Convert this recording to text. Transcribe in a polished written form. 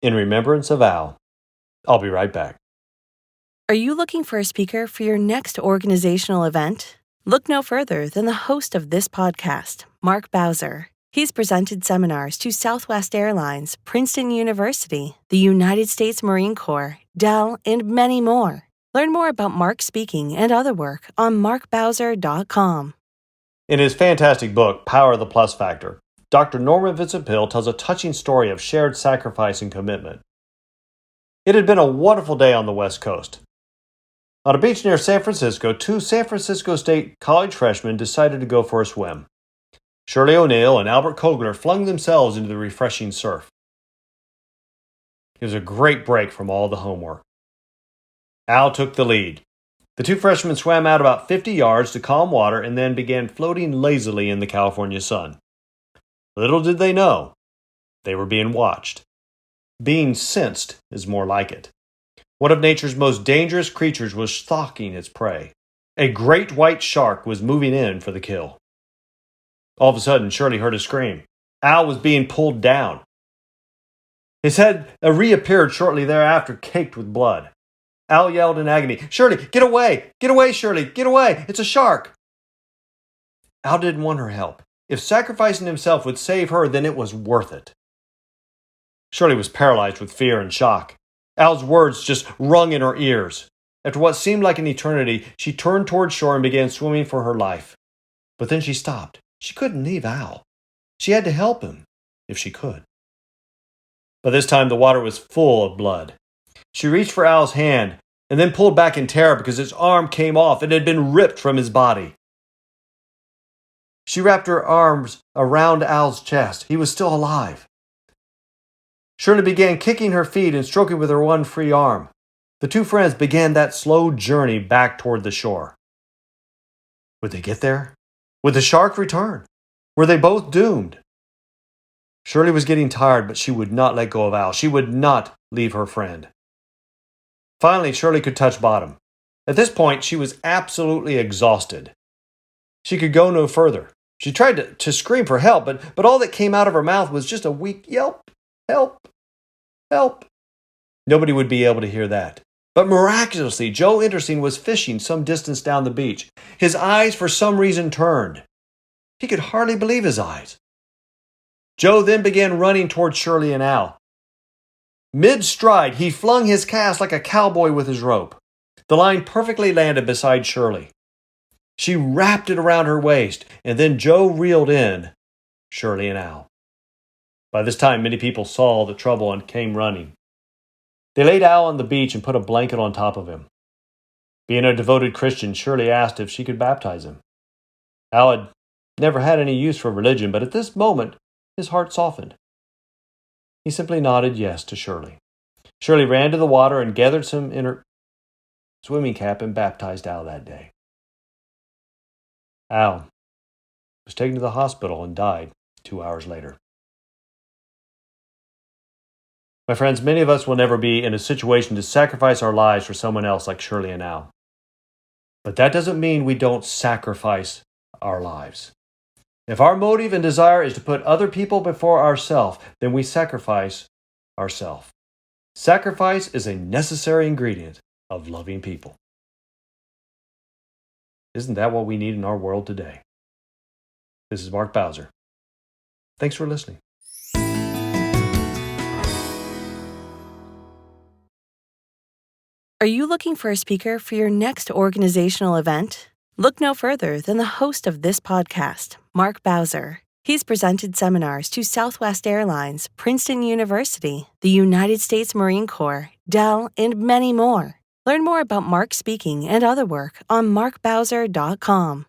in remembrance of Al. I'll be right back. Are you looking for a speaker for your next organizational event? Look no further than the host of this podcast, Mark Bowser. He's presented seminars to Southwest Airlines, Princeton University, the United States Marine Corps, Dell, and many more. Learn more about Mark's speaking and other work on markbowser.com. In his fantastic book, Power of the Plus Factor, Dr. Norman Vincent Peale tells a touching story of shared sacrifice and commitment. It had been a wonderful day on the West Coast. On a beach near San Francisco, two San Francisco State college freshmen decided to go for a swim. Shirley O'Neill and Albert Kogler flung themselves into the refreshing surf. It was a great break from all the homework. Al took the lead. The two freshmen swam out about 50 yards to calm water and then began floating lazily in the California sun. Little did they know, they were being watched. Being sensed is more like it. One of nature's most dangerous creatures was stalking its prey. A great white shark was moving in for the kill. All of a sudden, Shirley heard a scream. Al was being pulled down. His head reappeared shortly thereafter, caked with blood. Al yelled in agony, "Shirley, get away! Get away, Shirley! Get away! It's a shark!" Al didn't want her help. If sacrificing himself would save her, then it was worth it. Shirley was paralyzed with fear and shock. Al's words just rung in her ears. After what seemed like an eternity, she turned toward shore and began swimming for her life. But then she stopped. She couldn't leave Al. She had to help him, if she could. By this time, the water was full of blood. She reached for Al's hand and then pulled back in terror because his arm came off and had been ripped from his body. She wrapped her arms around Al's chest. He was still alive. Shirley began kicking her feet and stroking with her one free arm. The two friends began that slow journey back toward the shore. Would they get there? Would the shark return? Were they both doomed? Shirley was getting tired, but she would not let go of Al. She would not leave her friend. Finally, Shirley could touch bottom. At this point, she was absolutely exhausted. She could go no further. She tried to scream for help, but all that came out of her mouth was just a weak yelp. Help! Help! Nobody would be able to hear that. But miraculously, Joe Interesting was fishing some distance down the beach. His eyes, for some reason, turned. He could hardly believe his eyes. Joe then began running toward Shirley and Al. Mid-stride, he flung his cast like a cowboy with his rope. The line perfectly landed beside Shirley. She wrapped it around her waist, and then Joe reeled in Shirley and Al. By this time, many people saw the trouble and came running. They laid Al on the beach and put a blanket on top of him. Being a devoted Christian, Shirley asked if she could baptize him. Al had never had any use for religion, but at this moment, his heart softened. He simply nodded yes to Shirley. Shirley ran to the water and gathered some in her swimming cap and baptized Al that day. Al was taken to the hospital and died 2 hours later. My friends, many of us will never be in a situation to sacrifice our lives for someone else like Shirley and Al. But that doesn't mean we don't sacrifice our lives. If our motive and desire is to put other people before ourselves, then we sacrifice ourselves. Sacrifice is a necessary ingredient of loving people. Isn't that what we need in our world today? This is Mark Bowser. Thanks for listening. Are you looking for a speaker for your next organizational event? Look no further than the host of this podcast, Mark Bowser. He's presented seminars to Southwest Airlines, Princeton University, the United States Marine Corps, Dell, and many more. Learn more about Mark's speaking and other work on markbowser.com.